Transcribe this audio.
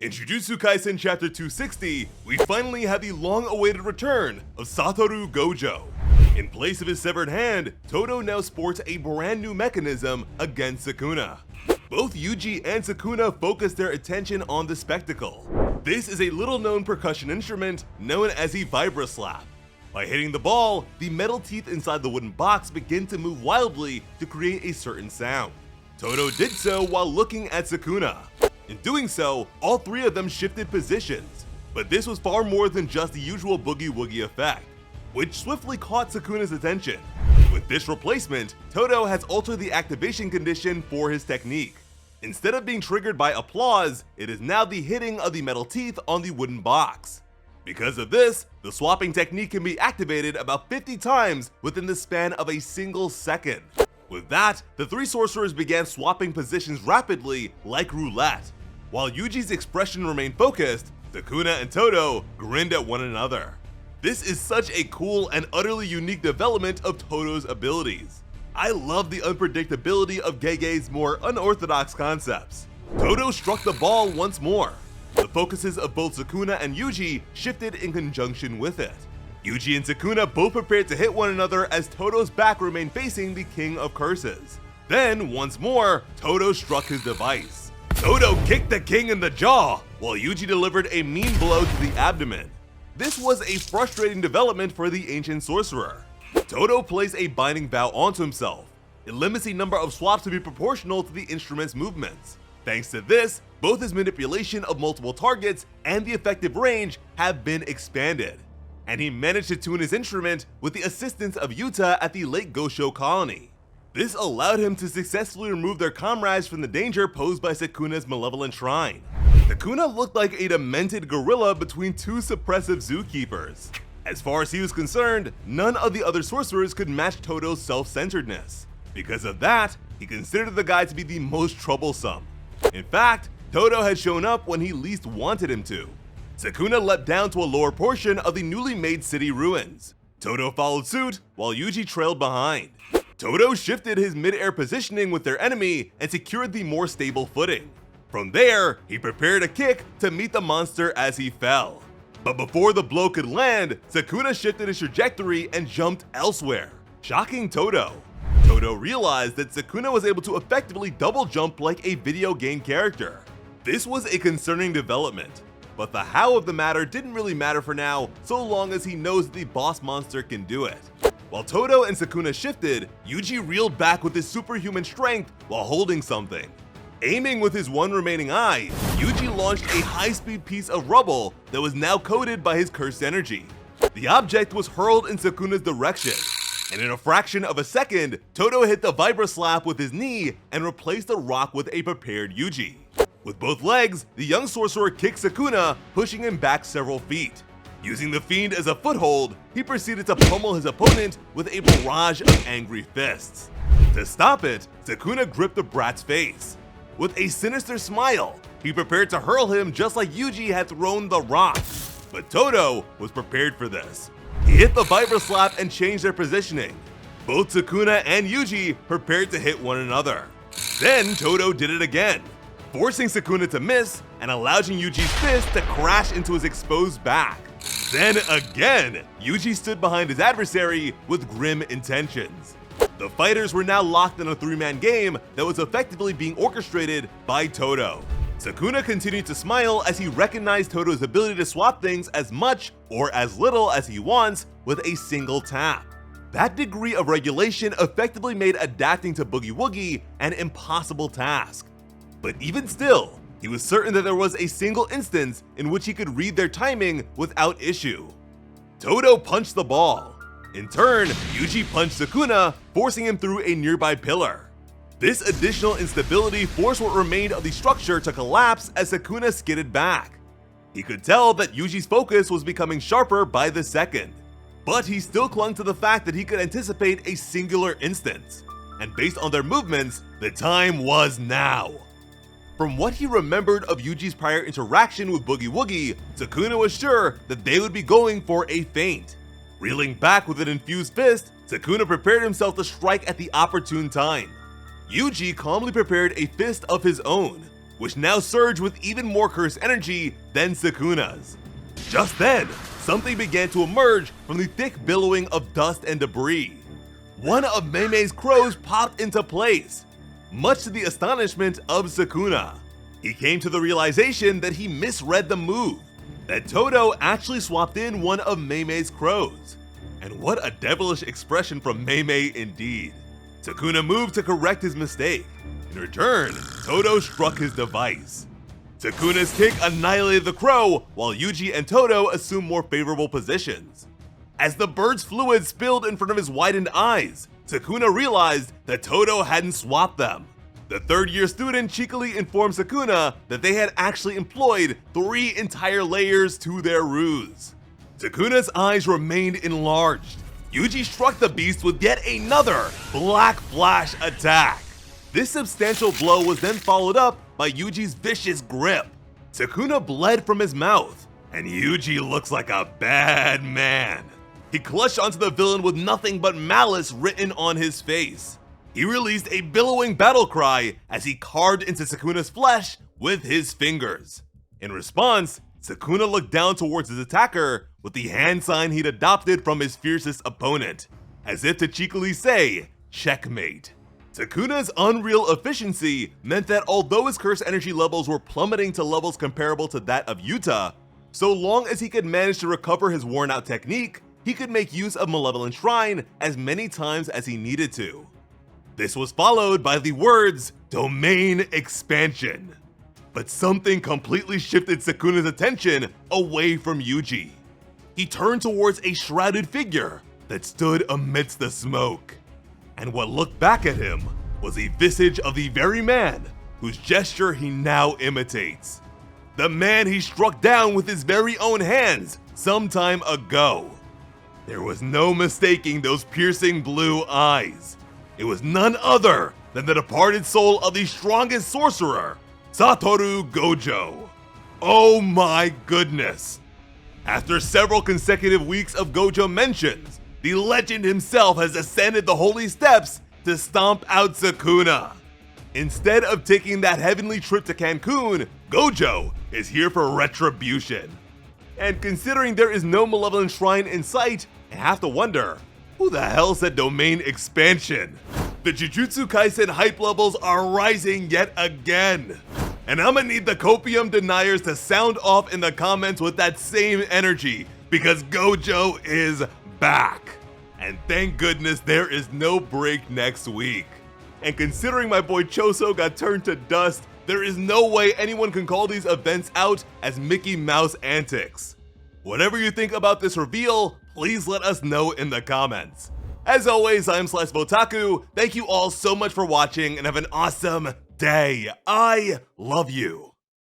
In Jujutsu Kaisen Chapter 260, we finally have the long-awaited return of Satoru Gojo. In place of his severed hand, Todo now sports a brand new mechanism against Sukuna. Both Yuji and Sukuna focus their attention on the spectacle. This is a little-known percussion instrument known as a vibroslap. By hitting the ball, the metal teeth inside the wooden box begin to move wildly to create a certain sound. Todo did so while looking at Sukuna. In doing so, all three of them shifted positions, but this was far more than just the usual boogie-woogie effect, which swiftly caught Sukuna's attention. With this replacement, Todo has altered the activation condition for his technique. Instead of being triggered by applause, it is now the hitting of the metal teeth on the wooden box. Because of this, the swapping technique can be activated about 50 times within the span of a single second. With that, the three sorcerers began swapping positions rapidly like roulette. While Yuji's expression remained focused, Sukuna and Todo grinned at one another. This is such a cool and utterly unique development of Todo's abilities. I love the unpredictability of Gege's more unorthodox concepts. Todo struck the ball once more. The focuses of both Sukuna and Yuji shifted in conjunction with it. Yuji and Sukuna both prepared to hit one another as Todo's back remained facing the King of Curses. Then, once more, Todo struck his device. Todo kicked the king in the jaw, while Yuji delivered a mean blow to the abdomen. This was a frustrating development for the ancient sorcerer. Todo placed a binding vow onto himself. It limits the number of swaps to be proportional to the instrument's movements. Thanks to this, both his manipulation of multiple targets and the effective range have been expanded. And he managed to tune his instrument with the assistance of Yuta at the Lake Gojo colony. This allowed him to successfully remove their comrades from the danger posed by Sukuna's malevolent shrine. Sukuna looked like a demented gorilla between two suppressive zookeepers. As far as he was concerned, none of the other sorcerers could match Todo's self-centeredness. Because of that, he considered the guy to be the most troublesome. In fact, Todo had shown up when he least wanted him to. Sukuna leapt down to a lower portion of the newly made city ruins. Todo followed suit, while Yuji trailed behind. Todo shifted his mid-air positioning with their enemy and secured the more stable footing. From there, he prepared a kick to meet the monster as he fell. But before the blow could land, Sukuna shifted his trajectory and jumped elsewhere, shocking Todo. Todo realized that Sukuna was able to effectively double jump like a video game character. This was a concerning development, but the how of the matter didn't really matter for now, so long as he knows that the boss monster can do it. While Todo and Sukuna shifted, Yuji reeled back with his superhuman strength while holding something. Aiming with his one remaining eye, Yuji launched a high-speed piece of rubble that was now coated by his cursed energy. The object was hurled in Sukuna's direction, and in a fraction of a second, Todo hit the vibroslap with his knee and replaced the rock with a prepared Yuji. With both legs, the young sorcerer kicked Sukuna, pushing him back several feet. Using the fiend as a foothold, he proceeded to pummel his opponent with a barrage of angry fists. To stop it, Sukuna gripped the brat's face. With a sinister smile, he prepared to hurl him just like Yuji had thrown the rock. But Todo was prepared for this. He hit the vibroslap and changed their positioning. Both Sukuna and Yuji prepared to hit one another. Then Todo did it again, forcing Sukuna to miss and allowing Yuji's fist to crash into his exposed back. Then again, Yuji stood behind his adversary with grim intentions. The fighters were now locked in a three-man game that was effectively being orchestrated by Todo. Sukuna continued to smile as he recognized Todo's ability to swap things as much or as little as he wants with a single tap. That degree of regulation effectively made adapting to Boogie Woogie an impossible task. But even still, he was certain that there was a single instance in which he could read their timing without issue. Todo punched the ball. In turn, Yuji punched Sukuna, forcing him through a nearby pillar. This additional instability forced what remained of the structure to collapse as Sukuna skidded back. He could tell that Yuji's focus was becoming sharper by the second, but he still clung to the fact that he could anticipate a singular instance, and based on their movements, the time was now. From what he remembered of Yuji's prior interaction with Boogie Woogie, Sukuna was sure that they would be going for a feint. Reeling back with an infused fist, Sukuna prepared himself to strike at the opportune time. Yuji calmly prepared a fist of his own, which now surged with even more cursed energy than Sukuna's. Just then, something began to emerge from the thick billowing of dust and debris. One of Meimei's crows popped into place, much to the astonishment of Sukuna. He came to the realization that he misread the move, that Todo actually swapped in one of Meimei's crows. And what a devilish expression from Meimei indeed. Sukuna moved to correct his mistake. In return, Todo struck his device. Sukuna's kick annihilated the crow, while Yuji and Todo assumed more favorable positions. As the bird's fluid spilled in front of his widened eyes, Sukuna realized that Todo hadn't swapped them. The third-year student cheekily informed Sukuna that they had actually employed 3 entire layers to their ruse. Sukuna's eyes remained enlarged. Yuji struck the beast with yet another Black Flash attack. This substantial blow was then followed up by Yuji's vicious grip. Sukuna bled from his mouth, and Yuji looks like a bad man. He clutched onto the villain with nothing but malice written on his face. He released a billowing battle cry as he carved into Sukuna's flesh with his fingers. In response, Sukuna looked down towards his attacker with the hand sign he'd adopted from his fiercest opponent, as if to cheekily say, checkmate. Sukuna's unreal efficiency meant that although his curse energy levels were plummeting to levels comparable to that of Yuta, so long as he could manage to recover his worn-out technique, he could make use of Malevolent Shrine as many times as he needed to. This was followed by the words, Domain Expansion. But something completely shifted Sukuna's attention away from Yuji. He turned towards a shrouded figure that stood amidst the smoke. And what looked back at him was a visage of the very man whose gesture he now imitates. The man he struck down with his very own hands some time ago. There was no mistaking those piercing blue eyes. It was none other than the departed soul of the strongest sorcerer, Satoru Gojo. Oh my goodness. After several consecutive weeks of Gojo mentions, the legend himself has ascended the holy steps to stomp out Sukuna. Instead of taking that heavenly trip to Cancun, Gojo is here for retribution. And considering there is no Malevolent Shrine in sight, I have to wonder, who the hell said domain expansion? The Jujutsu Kaisen hype levels are rising yet again. And I'ma need the copium deniers to sound off in the comments with that same energy, because Gojo is back. And thank goodness there is no break next week. And considering my boy Choso got turned to dust, there is no way anyone can call these events out as Mickey Mouse antics. Whatever you think about this reveal, please let us know in the comments. As always, I'm SliceBotaku. Thank you all so much for watching and have an awesome day. I love you.